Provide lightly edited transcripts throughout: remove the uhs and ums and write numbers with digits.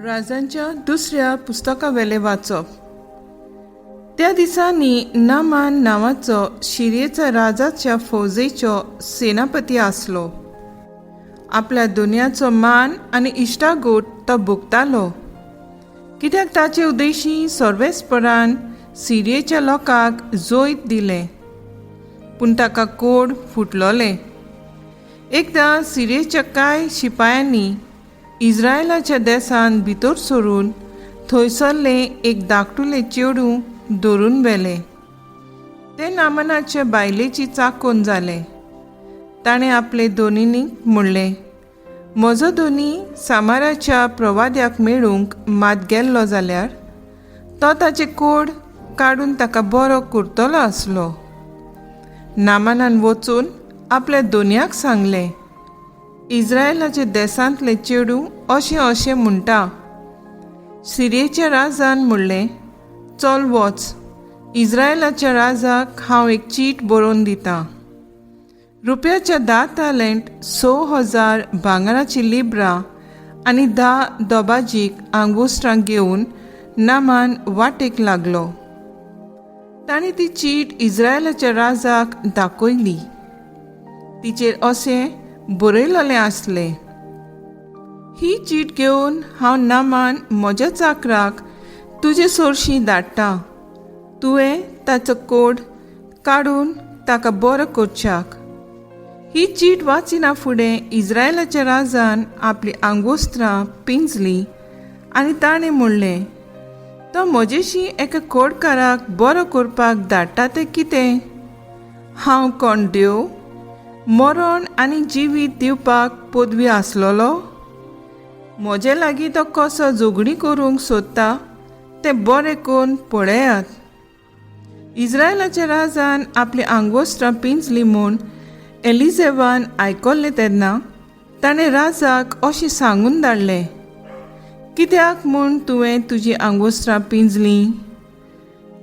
राजांच्या दुसऱ्या पुस्तकावेले वाचप. त्या दिसांनी नामान नावाचो शिरियेच्या राजाच्या फौजेचो सेनापती आसलो. आपल्या दुनियाचो मान आनी इश्टागोट तो भोगतालो, कित्याक ताचे उद्देशी सर्वेस्परान सिरियेच्या लोकांक जोईत दिले. पूण ताका कोड फुटलोले. एकदां सिरियेच्या कांय शिपायांनी इस्रायलाच्या देशांत भितर सरून थंयसरले एक धाकटुले चेडूं धरून व्हेले. ते नामानाचे बायलेची चाकोन जाले. ताणें आपले दोनींनीक म्हणलें, म्हजो दोनी सामाराच्या प्रवाद्याक मेळूंक मात गेल्लो जाल्यार तो ताचे कोड काडून ताका बरो करतलो आसलो. नामानान वचून आपल्या दोनयाक सांगलें, इस्रायलाच्या देशांतले चेडूं अशें अशें म्हणटा. सिरियेच्या राजान म्हणलें, चल वच, इस्रायलाच्या राजाक हांव एक चीट बरोवन दितां. रुपयाच्या 10 तालंट 6,000 भांगराची लिब्रां आनी 10 दोबाजीक आंगुस्त्रां घेवन नामान वाटेक लागलो. ताणें ती चीट इस्रायलाच्या राजाक दाखयली. तिचेर अशें बरयलोलें आसलें, ही चीट घेवन हांव नामान म्हज्या चाकराक तुजे सोरशीं धाडटां. तुवें ताचो कोड काडून ताका बरो करच्याक. ही चीट वाचिना फुडें इस्रायलाच्या राजान आपलीं आंगुस्त्रां पिंजलीं आनी ताणें म्हणलें, तो म्हजेशी एका कोडकाराक बरो करपाक धाडटा तें कितें? हांव कोण देव? मरण आनी जिवीत दिवपाक पदवी आसलोलो? म्हजे लागीं तो कसो झगडी करूंक सोदता तें बरें करून पळयात. इस्रायलाच्या राजान आपलीं आंगुस्त्रां पिंजलीं म्हूण एलिजेबान आयकल्लें तेन्ना ताणें राजाक अशें सांगून धाडलें, कित्याक म्हूण तुवें तुजीं आंगुस्त्रां पिंजलीं?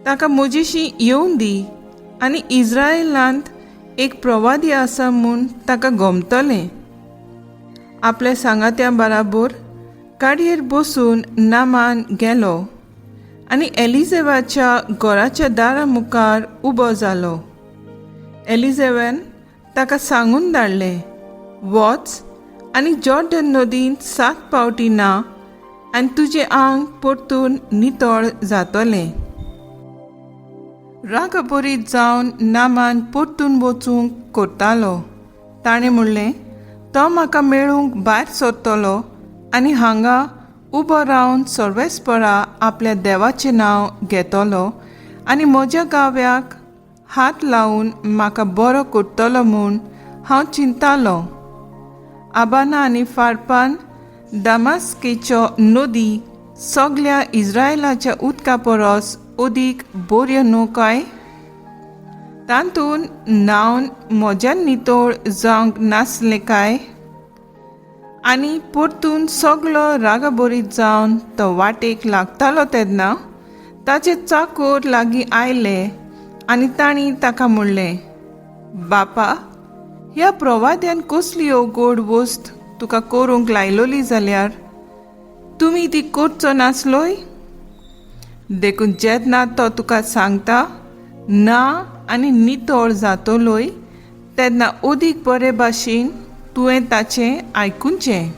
ताका म्हजेशी येवून दी आनी इस्रायलांत एक प्रवादी आसा म्हूण ताका गमतलें. आपल्या सांगात्या बराबर गाडयेर बसून नामान गेलो आनी एलिजेबाच्या घराच्या दारा मुखार उबो जालो. एलिजेबान ताका सांगून धाडलें, वच आनी जॉर्डन नदींत 7 पावटी न्हा आनी तुजें आंग परतून नितळ जातलें. रागभरीत जावन नामान परतून वचूंक करतालो. ताणें म्हणलें, तो म्हाका मेळूंक भायर सरतलो आनी हांगा उबो रावन सर्वेस्परा आपल्या देवाचें नांव घेतलो आनी म्हज्या गाव्याक हात लावन म्हाका बरो करतलो म्हूण हांव चिंतालों. आबाना आनी फारपान दामास्केच्यो नदी सगळ्या इस्रायलाच्या उदका परस अदीक बऱ्यो न्हू काय? तातूंत न्हावन म्हज्यान नितळ जावंक नासलें काय? आनी परतून सगळो रागभरीत जावन तो वाटेक लागतालो तेन्ना ताचे चाकर लागीं आयले आनी तांणी ताका म्हणलें, बापा, ह्या प्रवाद्यान कसली गोड वस्त तुका करूंक लायलोली जाल्यार तुमी ती करचो नासलोय? देखून जेन्ना तो तुका सांगता ना आनी नितळ जातलोय तेन्ना अदीक बरे भाशेन तुवें ताचें आयकुचें.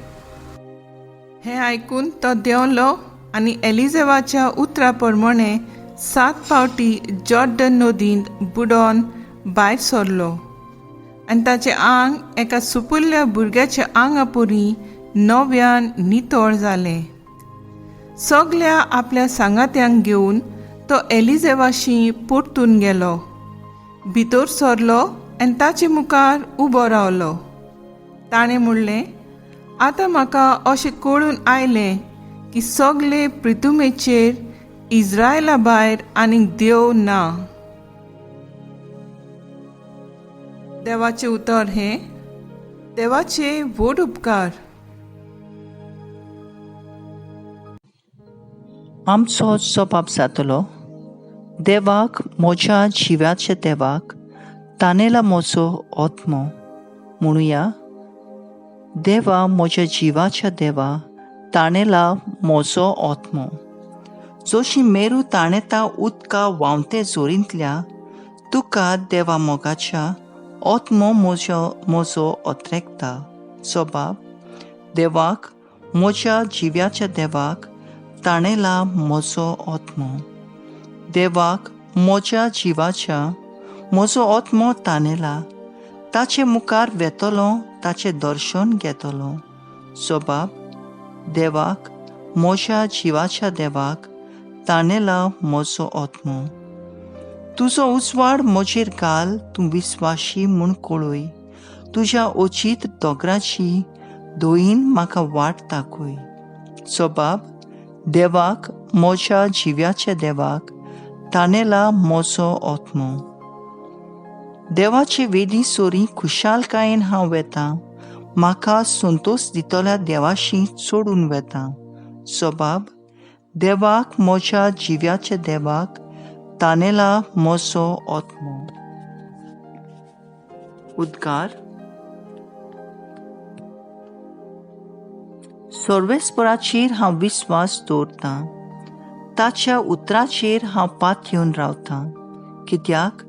हें आयकून तो देंवलो आनी एलिजेबाच्या उतरा प्रमाणें 7 पावटी जॉर्डन नदींत बुडोवन भायर सरलो आनी ताचें आंग एका सुपुल्ल्या भुरग्याच्या आंगा परी नव्यान नितळ जालें. सगळ्या आपल्या सांगात्यांक घेवन तो एलिजेबाशी परतून गेलो, भितर सरलो आनी ताचे मुखार उबो रावलो. ताणें म्हणलें, आतां म्हाका अशें कळून आयलें की सगळे पृथ्वीचेर इस्रायला भायर आनीक देव ना. देवाचें उतर हें, देवाचे व्हड उपकार. आमचो जबाब जातलो, देवाक, म्हज्या जिव्याच्या देवाक, तानेला म्हजो आत्मो. म्हणुया, देवा, म्हज्या जिवाच्या देवा, ताणेला म्हजो ओत्मो. जोशी मेरू ताणेता उदका व्हांवते जोरींतल्या, तुका देवा मोगाच्या ओत्मो म्हजो ओत्रेकता. सोबाब, देवाक, म्हज्या जिव्याच्या देवाक ताणेला म्हजो ओत्मो. देवाक, म्हज्या जिवाच्या म्हजो ओत्मो ताणेला. ताचे मुखार वेतलो, ताचे दर्शन घेतलो. सोबाब, देवाक, म्हज्या जिवाच्या देवाक ताणेला म्हजो ओत्मो. तुजो उजवाड म्हजेर घाल, तूं विस्वाशी म्हूण कळय. तुज्या ओचीत दोगराची दोयीन म्हाका वाट दाखय. सोबाब, देवाक, म्हज्या जिव्याच्या देवाक ताणेला म्हजो ओत्मो. देवाचे वेदी सोरी खुशालकायेन हांव वेतां, म्हाका संतोश दितल्या देवाशी सोडून वेतां. सोबाब, देवाक, म्हज्या जिव्याच्या देवाक ताणेला म्हजो ओत्मो. उद्गार. सर्वेस्पराचेर हांव विस्वास दवरतां, ताच्या उतराचेर हांव पातयेवन रावतां, कित्याक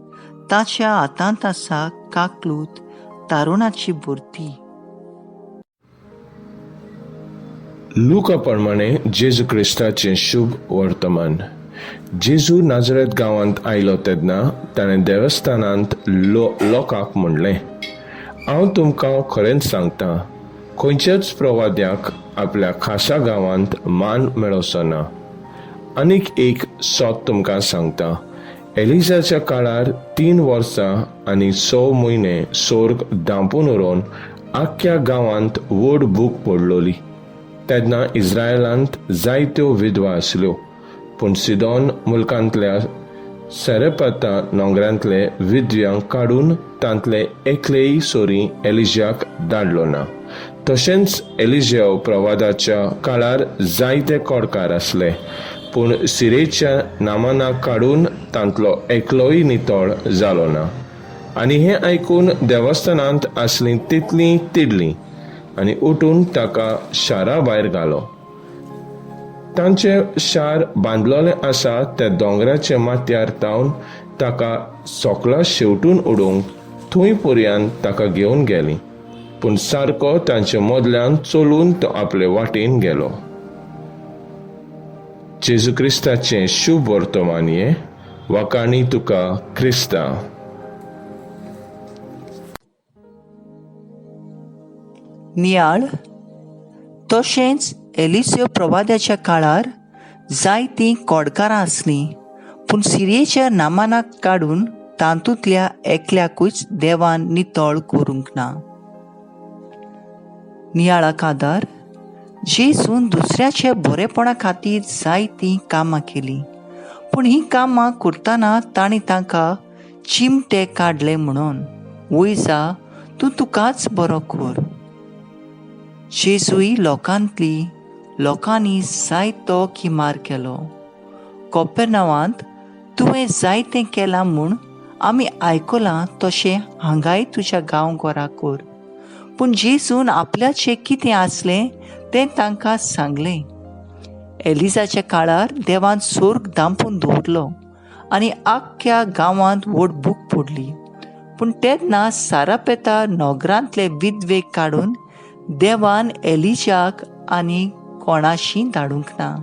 ताच्या हातांत आसा काकलूत तारुणाची बुरती. लुका प्रमाणे जेजू क्रिस्ताचें शुभ वर्तमान. जेजू नाजरेत गांवांत आयलो तेन्ना ताणें देवस्थानांत लोकांक म्हणलें, हांव तुमकां खरेंच सांगतां, खंयच्याच प्रवाद्याक आपल्या खासा गांवांत मान मेळोचो ना. आनीक एक सोत तुमकां सांगता, एलिजाच्या काळार 3 वर्सां आनी 6 म्हयने सोर्ग धांपून उरोवन आख्ख्या गांवांत व्हड भूक पडलोली. तेन्ना इस्रायलांत जायत्यो विधवा आसल्यो, पूण सिदोन मुल्कांतल्या सेरेपता नोंगरांतले विधव्यांक काडून तांतले एकलेय सोरी एलिजाक धाडलो ना. तशेंच एलिजेव प्रवादाच्या काळार जायते कोडकार आसले, पूण सिरेच्या नामानाक काडून तांतलो एकलोय नितळ जालो ना. आनी हें आयकून देवस्थानांत आसलीं तितलीं तिडलीं आनी उठून ताका शारा भायर घालो. तांचे शार बांदलोलें आसा त्या दोंगराचे माथ्यार तावन ताका सोकला शेवटून उडोवंक थंय पर्यंत ताका घेवन गेलीं, पूण सारको तांचे मदल्यान चलून तो आपले वाटेन गेलो. जेजू क्रिस्ताचें शुभ वर्तमान हें. वाकाणी तुका क्रिस्ता. नियाळ. तशेंच एलिसेव प्रवाद्याच्या काळार जायतीं कोडकारां आसलीं, पूण सिरियेच्या नामानाक काडून तांतूंतल्या एकल्याकूच देवान नितळ करूंक ना. नियाळाक आदार. जेजून दुसऱ्याच्या बरेपणा खातीर जायतीं कामां केलीं, पूण हीं कामां करतना तांणी तांकां चिमटे काडले म्हणून वय जा, तूं तुकाच बरो कर. जेजूय लोकांनी जायतो किमार केलो. कोपेरनावांत तुवें जायतें केलां म्हूण आमी आयकलां, तशें हांगाय तुज्या गांवघरा कर. पूण जेजून आपल्याचें कितें आसलें तें तांकां सांगलें. एलिजाच्या काळार देवान सोर्ग धांपून दवरलो आनी आख्ख्या गांवांत व्हड भूक पडली, पूण तेन्ना सारापेता नोगरांतले विधवेक काडून देवान एलिजाक आनी कोणाशी धाडूंक ना.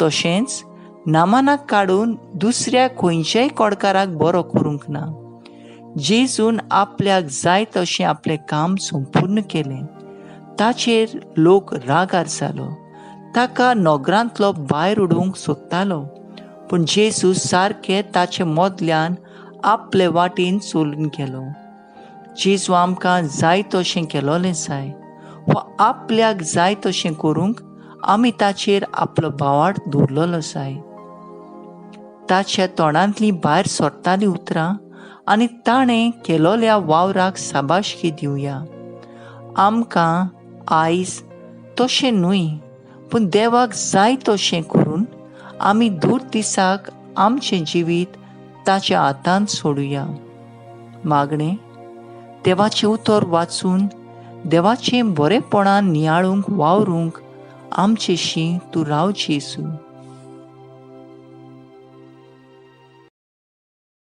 तशेंच नामानाक काडून दुसऱ्या खंयच्याय कोडकाराक बरो करूंक ना. जेजून आपल्याक जाय तशें आपलें काम संपूर्ण केलें. ताचेर लोक रागार जालो, ताका नोगरांतलो भायर उडोवंक सोदतालो, पूण जेजू सारकें ताचे मदल्यान आपले वाटेन चलून गेलो. जेजू आमकां जाय तशें केलोलें जाय वा आपल्याक जाय तशें करूंक आमी ताचेर आपलो भावार्थ दवरलेलो जाय. ताच्या तोंडांतलीं भायर सरतालीं उतरां आनी ताणें केलोल्या वावराक साबाशकी दिवया. आमकां आयज तशें न्हय, पूण देवाक जाय तशें करून आमी दूर दिसाक आमचें जिवीत ताच्या हातांत सोडुया. मागणें. देवाचें उतर वाचून देवाचें बरेपणान नियाळूंक वावरूंक आमचेशी तूं राव जेजू.